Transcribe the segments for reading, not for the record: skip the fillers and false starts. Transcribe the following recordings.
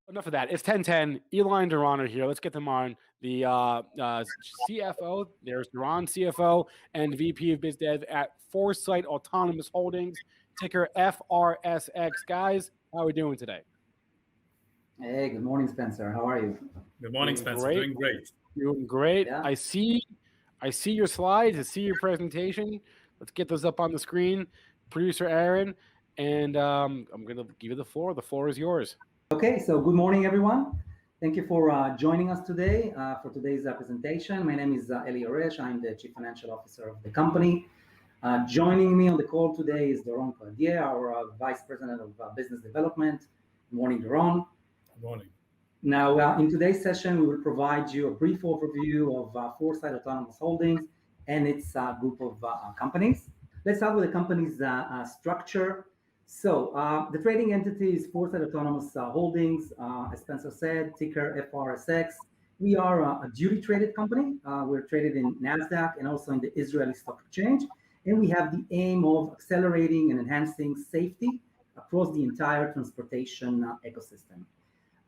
Enough of that. It's 10:10. Eli and Doron are here. Let's get them on. The CFO, there's Doron, CFO and VP of Biz Dev at Foresight Autonomous Holdings, ticker FRSX. Guys, how are we doing today? Hey, good morning, Spencer. How are you? Good morning, Spencer. Great. Doing great. Doing great. Yeah. I see your slides. I see your presentation. Let's get those up on the screen. Producer Aaron, and I'm going to give you the floor. The floor is yours. Okay, so good morning, everyone. Thank you for joining us today for today's presentation. My name is Yoresh. I'm the Chief Financial Officer of the company. Joining me on the call today is Doron, Cohadier, our Vice President of Business Development. Good morning, Doron. Good morning. Now, in today's session, we will provide you a brief overview of Foresight Autonomous Holdings and its group of companies. Let's start with the company's structure. So the trading entity is Foresight Autonomous Holdings. As Spencer said, ticker FRSX. We are a duty traded company. We're traded in NASDAQ and also in the Israeli Stock Exchange. And we have the aim of accelerating and enhancing safety across the entire transportation ecosystem.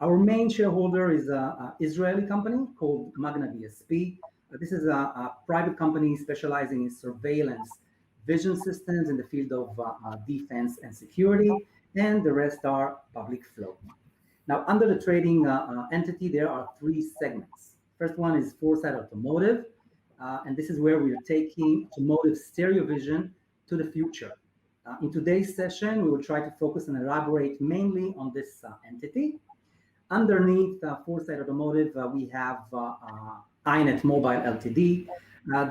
Our main shareholder is an Israeli company called Magna BSP. This is a private company specializing in surveillance vision systems in the field of defense and security, and the rest are public flow. Now, under the trading entity, there are three segments. First one is Foresight Automotive, and this is where we are taking automotive stereo vision to the future. In today's session, we will try to focus and elaborate mainly on this entity. Underneath Foresight Automotive, we have iNet Mobile Ltd.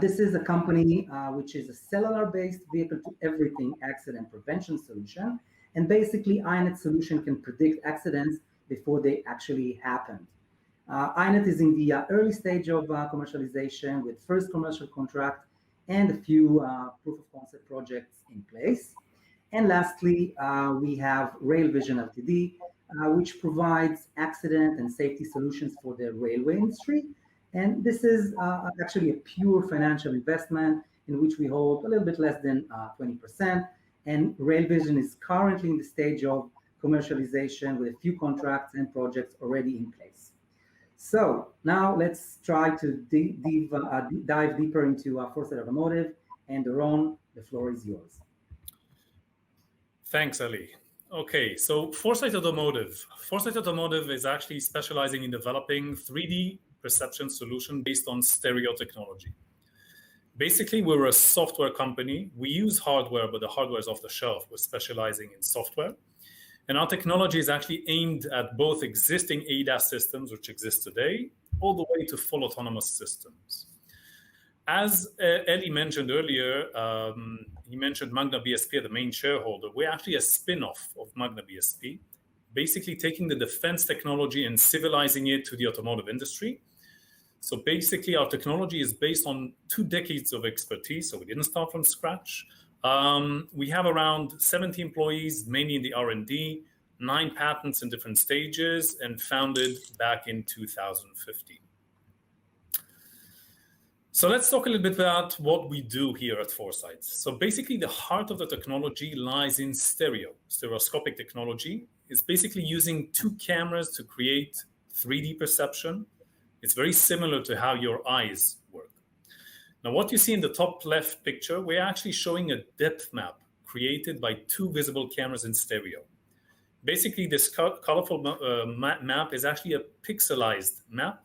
This is a company which is a cellular-based vehicle-to-everything accident prevention solution. And basically, iNet solution can predict accidents before they actually happen. iNet is in the early stage of commercialization with first commercial contract and a few proof of concept projects in place. And lastly, we have Rail Vision Ltd., which provides accident and safety solutions for the railway industry. And this is actually a pure financial investment in which we hold a little bit less than 20%. And Rail Vision is currently in the stage of commercialization with a few contracts and projects already in place. So now let's try to dive deeper into Foresight Automotive. And Doron, the floor is yours. Thanks, Ali. Okay, so Foresight Automotive. Foresight Automotive is actually specializing in developing 3D perception solution based on stereo technology. Basically, we're a software company. We use hardware, but the hardware is off the shelf. We're specializing in software. And our technology is actually aimed at both existing ADAS systems, which exist today, all the way to full autonomous systems. As Eli mentioned earlier, he mentioned Magna BSP, the main shareholder. We're actually a spin-off of Magna BSP, basically taking the defense technology and civilizing it to the automotive industry. So basically, our technology is based on 2 decades of expertise, so we didn't start from scratch. We have around 70 employees, mainly in the R&D, 9 patents in different stages, and founded back in 2015. So let's talk a little bit about what we do here at Foresight. So basically, the heart of the technology lies in stereoscopic technology. It's basically using 2 cameras to create 3D perception. It's very similar to how your eyes work. Now, what you see in the top left picture, we're actually showing a depth map created by 2 visible cameras in stereo. Basically, this colorful map is actually a pixelized map.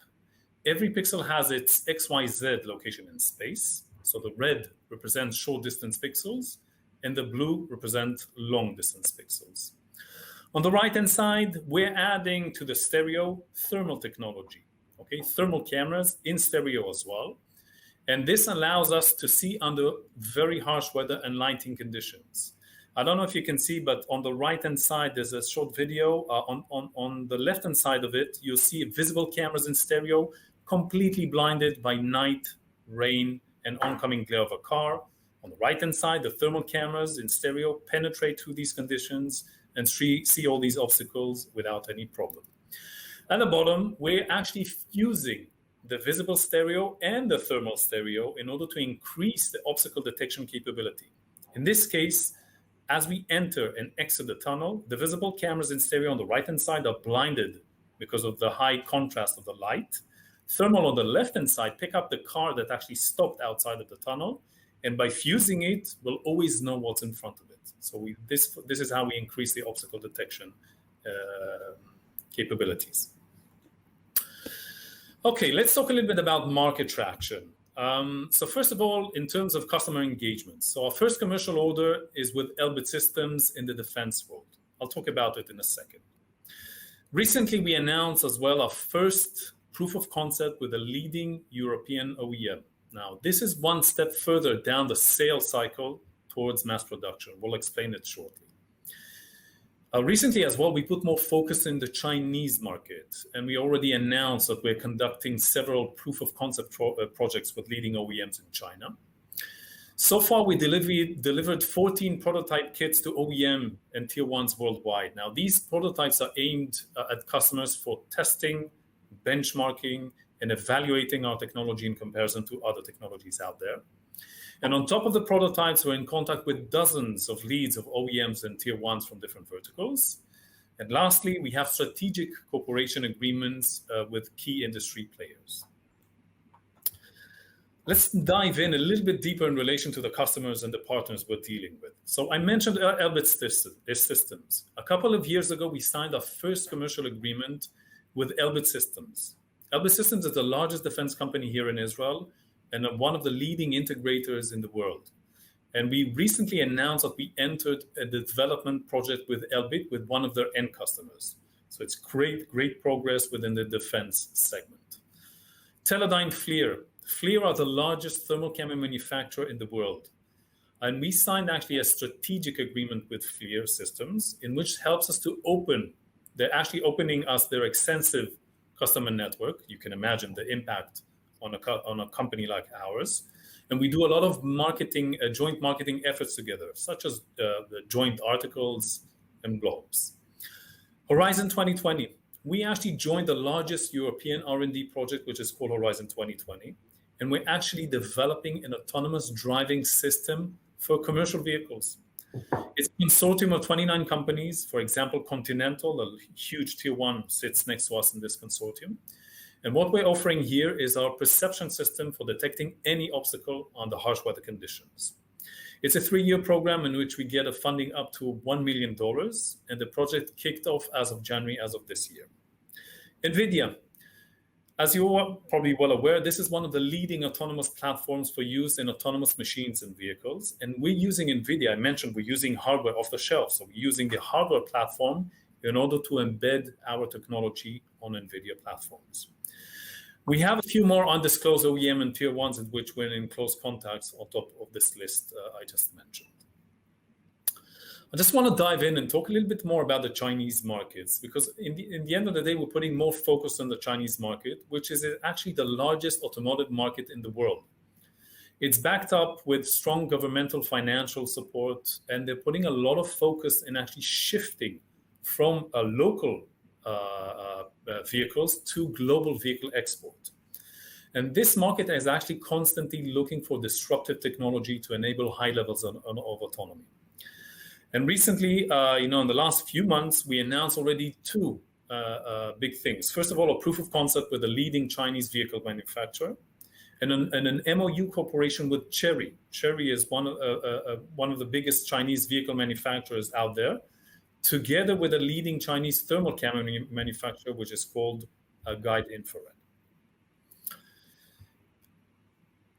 Every pixel has its XYZ location in space. So the red represents short distance pixels, and the blue represents long distance pixels. On the right-hand side, we're adding to the stereo thermal technology. Okay, thermal cameras in stereo as well. And this allows us to see under very harsh weather and lighting conditions. I don't know if you can see, but on the right-hand side, there's a short video. On the left-hand side of it, you'll see visible cameras in stereo, completely blinded by night, rain, and oncoming glare of a car. On the right-hand side, the thermal cameras in stereo penetrate through these conditions and see all these obstacles without any problem. At the bottom, we're actually fusing the visible stereo and the thermal stereo in order to increase the obstacle detection capability. In this case, as we enter and exit the tunnel, the visible cameras in stereo on the right-hand side are blinded because of the high contrast of the light. Thermal on the left-hand side pick up the car that actually stopped outside of the tunnel, and by fusing it, we'll always know what's in front of it. So this is how we increase the obstacle detection capabilities. Okay, let's talk a little bit about market traction. So first of all, in terms of customer engagement. So our first commercial order is with Elbit Systems in the defense world. I'll talk about it in a second. Recently, we announced as well our first proof of concept with a leading European OEM. Now, this is one step further down the sales cycle towards mass production. We'll explain it shortly. Recently as well, we put more focus in the Chinese market, and we already announced that we're conducting several proof of concept projects with leading OEMs in China. So far, we delivered 14 prototype kits to OEM and tier ones worldwide. Now, these prototypes are aimed at customers for testing, benchmarking, and evaluating our technology in comparison to other technologies out there. And on top of the prototypes, we're in contact with dozens of leads of OEMs and tier ones from different verticals. And lastly, we have strategic cooperation agreements with key industry players. Let's dive in a little bit deeper in relation to the customers and the partners we're dealing with. So I mentioned Elbit Systems. A couple of years ago, we signed our first commercial agreement with Elbit Systems. Elbit Systems is the largest defense company here in Israel and one of the leading integrators in the world. And we recently announced that we entered the development project with Elbit with one of their end customers. So it's great progress within the defense segment. Teledyne FLIR. FLIR are the largest thermal camera manufacturer in the world. And we signed actually a strategic agreement with FLIR Systems, in which helps us to they're actually opening us their extensive customer network. You can imagine the impact on a company like ours. And we do a lot of marketing, joint marketing efforts together, such as the joint articles and blogs. Horizon 2020. We actually joined the largest European R&D project, which is called Horizon 2020. And we're actually developing an autonomous driving system for commercial vehicles. It's a consortium of 29 companies. For example, Continental, a huge tier one, sits next to us in this consortium. And what we're offering here is our perception system for detecting any obstacle under harsh weather conditions. It's a 3-year program in which we get a funding up to $1 million, and the project kicked off as of January as of this year. NVIDIA. As you are probably well aware, this is one of the leading autonomous platforms for use in autonomous machines and vehicles. And we're using NVIDIA. I mentioned we're using hardware off the shelf. So we're using the hardware platform in order to embed our technology on NVIDIA platforms. We have a few more undisclosed OEM and tier ones in which we're in close contacts on top of this list I just mentioned. I just want to dive in and talk a little bit more about the Chinese markets, because in the end of the day, we're putting more focus on the Chinese market, which is actually the largest automotive market in the world. It's backed up with strong governmental financial support, and they're putting a lot of focus in actually shifting from local vehicles to global vehicle export. And this market is actually constantly looking for disruptive technology to enable high levels of autonomy. And recently, in the last few months, we announced already two big things. First of all, a proof of concept with a leading Chinese vehicle manufacturer, and an MOU cooperation with Chery. Chery is one of the biggest Chinese vehicle manufacturers out there, together with a leading Chinese thermal camera manufacturer, which is called Guide Infrared.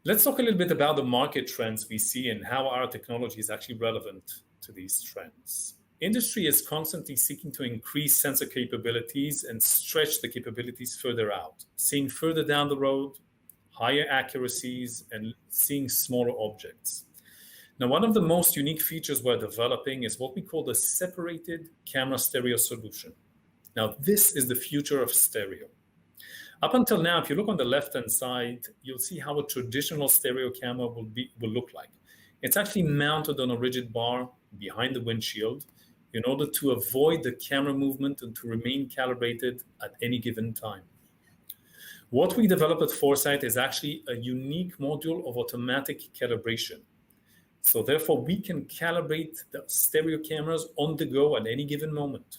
Let's talk a little bit about the market trends we see and how our technology is actually relevant to these trends. Industry is constantly seeking to increase sensor capabilities and stretch the capabilities further out, seeing further down the road, higher accuracies, and seeing smaller objects. Now, one of the most unique features we're developing is what we call the separated camera stereo solution. Now, this is the future of stereo. Up until now, if you look on the left-hand side, you'll see how a traditional stereo camera will look like. It's actually mounted on a rigid bar behind the windshield in order to avoid the camera movement and to remain calibrated at any given time. What we developed at Foresight is actually a unique module of automatic calibration. So therefore, we can calibrate the stereo cameras on the go at any given moment.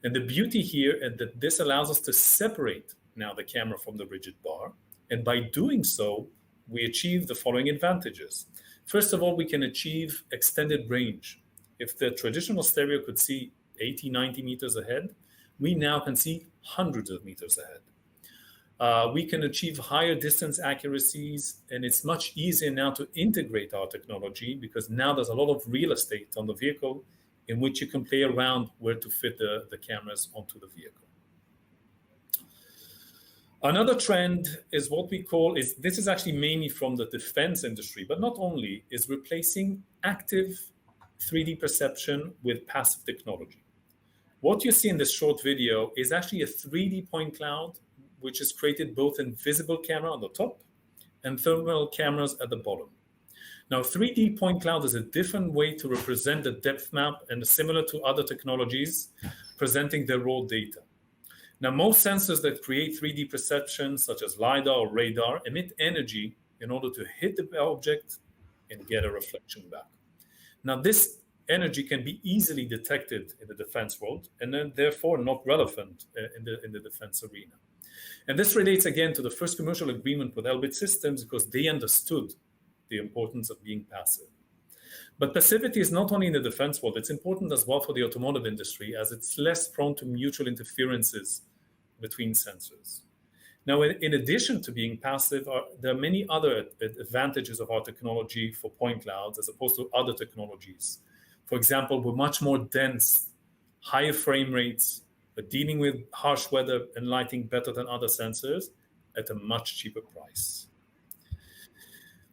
And the beauty here is that this allows us to separate now the camera from the rigid bar. And by doing so, we achieve the following advantages. First of all, we can achieve extended range. If the traditional stereo could see 80, 90 meters ahead, we now can see hundreds of meters ahead. We can achieve higher distance accuracies, and it's much easier now to integrate our technology because now there's a lot of real estate on the vehicle in which you can play around where to fit the cameras onto the vehicle. Another trend is what we call, this is actually mainly from the defense industry, but not only, is replacing active 3D perception with passive technology. What you see in this short video is actually a 3D point cloud, which is created both in visible camera on the top and thermal cameras at the bottom. Now, 3D point cloud is a different way to represent the depth map and similar to other technologies presenting their raw data. Now, most sensors that create 3D perception, such as LiDAR or radar, emit energy in order to hit the object and get a reflection back. Now, this energy can be easily detected in the defense world and then therefore not relevant in the defense arena. And this relates again to the first commercial agreement with Elbit Systems because they understood the importance of being passive. But passivity is not only in the defense world, it's important as well for the automotive industry as it's less prone to mutual interferences between sensors. Now, in addition to being passive, there are many other advantages of our technology for point clouds as opposed to other technologies. For example, we're much more dense, higher frame rates, but dealing with harsh weather and lighting better than other sensors at a much cheaper price.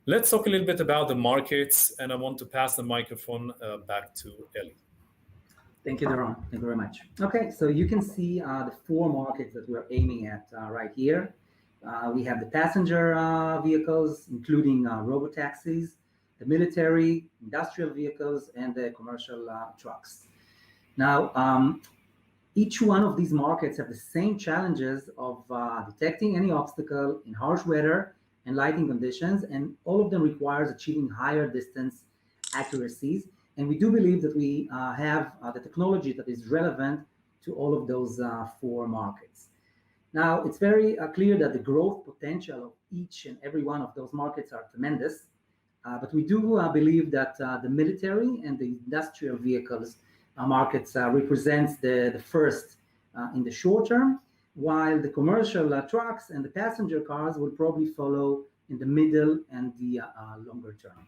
Let's talk a little bit about the markets, and I want to pass the microphone back to Eli. Thank you, Doron. Thank you very much. Okay, so you can see the four markets that we're aiming at right here. We have the passenger vehicles, including robotaxis, the military, industrial vehicles, and the commercial trucks. Now, each one of these markets have the same challenges of detecting any obstacle in harsh weather and lighting conditions, and all of them requires achieving higher distance accuracies. And we do believe that we have the technology that is relevant to all of those four markets. Now, it's very clear that the growth potential of each and every one of those markets are tremendous, but we do believe that the military and the industrial vehicles markets represents the first in the short term, while the commercial trucks and the passenger cars will probably follow in the middle and the longer term.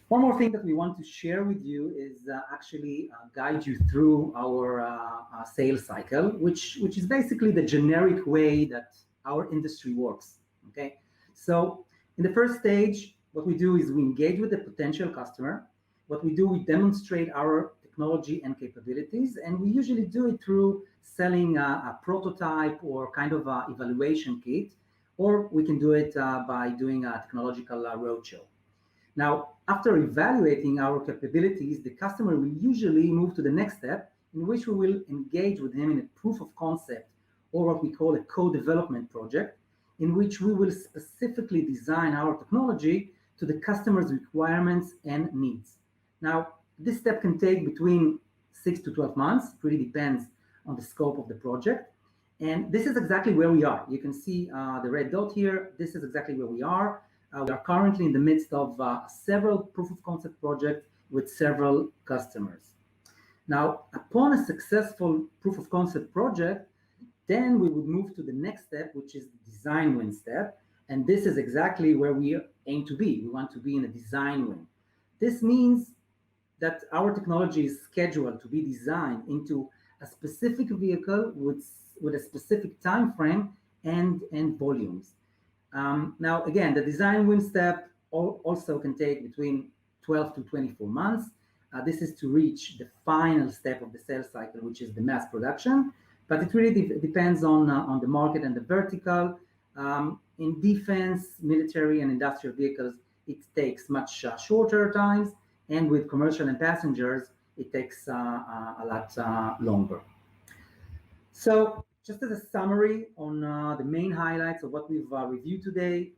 One more thing that we want to share with you is actually guide you through our sales cycle, which is basically the generic way that our industry works, okay? So in the first stage, what we do is we engage with the potential customer. What we do, we demonstrate our technology and capabilities, and we usually do it through selling a prototype or kind of a evaluation kit, or we can do it by doing a technological roadshow. Now, after evaluating our capabilities, the customer will usually move to the next step, in which we will engage with him in a proof of concept, or what we call a co-development project, in which we will specifically design our technology to the customer's requirements and needs. Now, this step can take between 6 to 12 months, really depends on the scope of the project. And this is exactly where we are. You can see the red dot here. This is exactly where we are. We are currently in the midst of several proof of concept projects with several customers. Now, upon a successful proof of concept project, then we would move to the next step, which is the design win step. And this is exactly where we aim to be. We want to be in a design win. This means that our technology is scheduled to be designed into a specific vehicle with a specific time frame and volumes. Now, again, the design win step also can take between 12 to 24 months. This is to reach the final step of the sales cycle, which is the mass production. But it really depends on the market and the vertical. In defense, military, and industrial vehicles, it takes much shorter times. And with commercial and passengers, it takes a lot longer. So just as a summary on the main highlights of what we've reviewed today,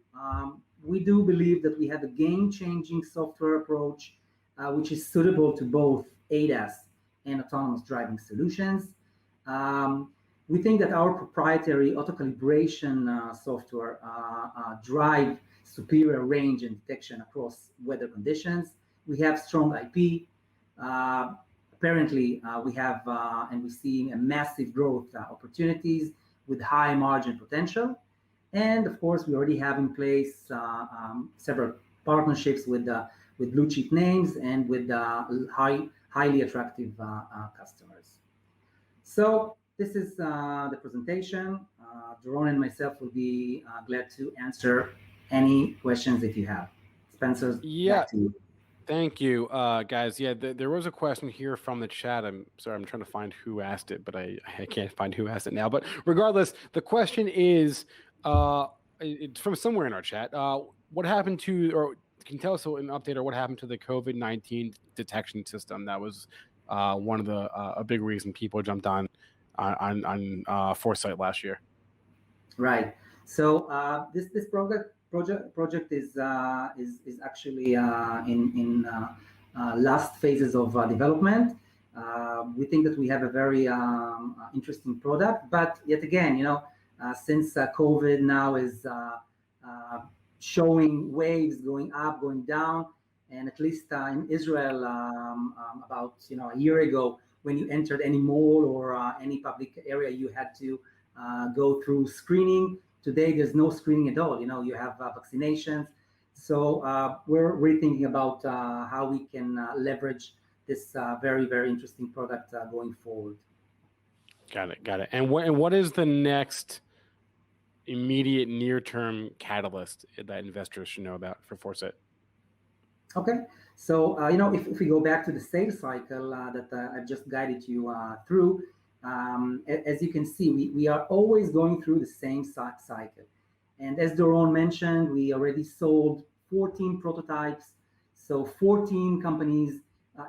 we do believe that we have a game-changing software approach, which is suitable to both ADAS and autonomous driving solutions. We think that our proprietary auto-calibration software drive superior range and detection across weather conditions. We have strong IP. Apparently, we have and we're seeing a massive growth opportunities with high margin potential. And of course, we already have in place several partnerships with blue chip names and with highly attractive customers. So this is the presentation. Doron and myself will be glad to answer any questions if you have. Spencer, back to you. Thank you, guys. Yeah, there was a question here from the chat. I'm sorry, I'm trying to find who asked it, but I can't find who asked it now. But regardless, the question is it's from somewhere in our chat. What happened to, or can you tell us an update, or what happened to the COVID-19 detection system? That was one of the a big reason people jumped on Foresight last year. Right. So this project is actually in last phases of development. We think that we have a very interesting product, but yet again, since COVID now is showing waves going up, going down, and at least in Israel, about a year ago, when you entered any mall or any public area, you had to go through screening. Today, there's no screening at all. You have vaccinations. So we're rethinking about how we can leverage this very, very interesting product going forward. Got it. And what is the next immediate near-term catalyst that investors should know about for Foresight? Okay. So, if we go back to the sales cycle that I've just guided you through, as you can see, we are always going through the same cycle. And as Doron mentioned, we already sold 14 prototypes. So 14 companies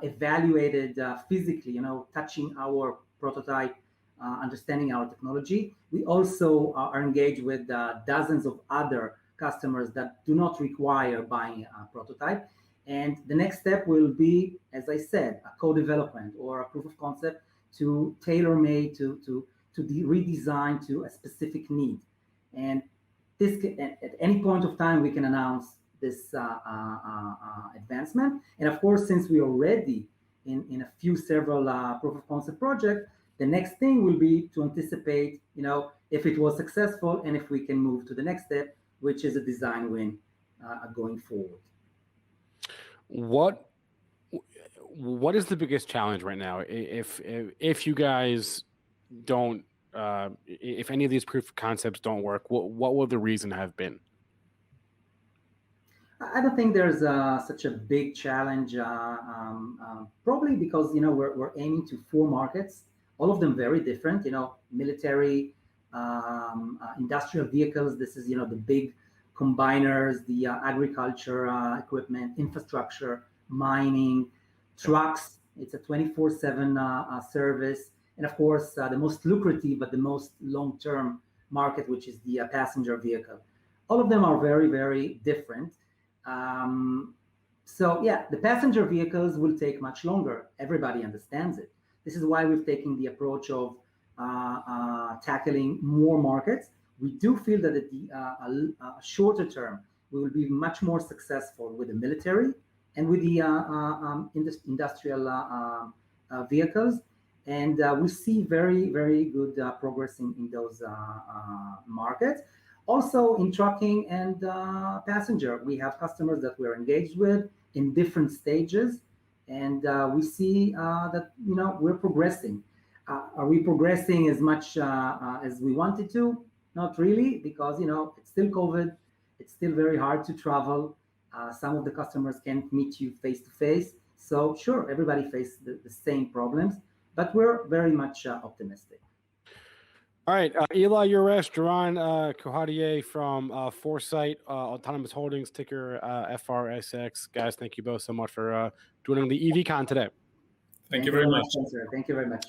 evaluated physically, touching our prototype, understanding our technology. We also are engaged with dozens of other customers that do not require buying a prototype. And the next step will be, as I said, a co-development or a proof of concept to tailor-made, to redesign to a specific need. And this at any point of time, we can announce this advancement. And of course, since we are already in several proof of concept projects, the next thing will be to anticipate, if it was successful and if we can move to the next step, which is a design win going forward. What is the biggest challenge right now? If you guys don't, if any of these proof of concepts don't work, what will the reason have been? I don't think there's such a big challenge. Probably because we're aiming to 4 markets, all of them very different. Military, industrial vehicles. This is the big combiners, the agriculture equipment, infrastructure, mining, trucks. It's a 24/7 service, and of course the most lucrative but the most long-term market, which is the passenger vehicle. All of them are very, very different. So yeah, the passenger vehicles will take much longer. Everybody understands it. This is why we've taken the approach of tackling more markets. We do feel that at the shorter term, we will be much more successful with the military and with the industrial vehicles. And we see very, very good progress in those markets. Also in trucking and passenger, we have customers that we're engaged with in different stages. And we see that, we're progressing. Are we progressing as much as we wanted to? Not really, because, it's still COVID. It's still very hard to travel. Some of the customers can't meet you face to face. So sure, everybody faces the same problems, but we're very much optimistic. All right, Eli, Yoresh, Doron, Cohadier from Foresight Autonomous Holdings, ticker FRSX. Guys, thank you both so much for joining the EVCon today. Thank you very much. Spencer. Thank you very much.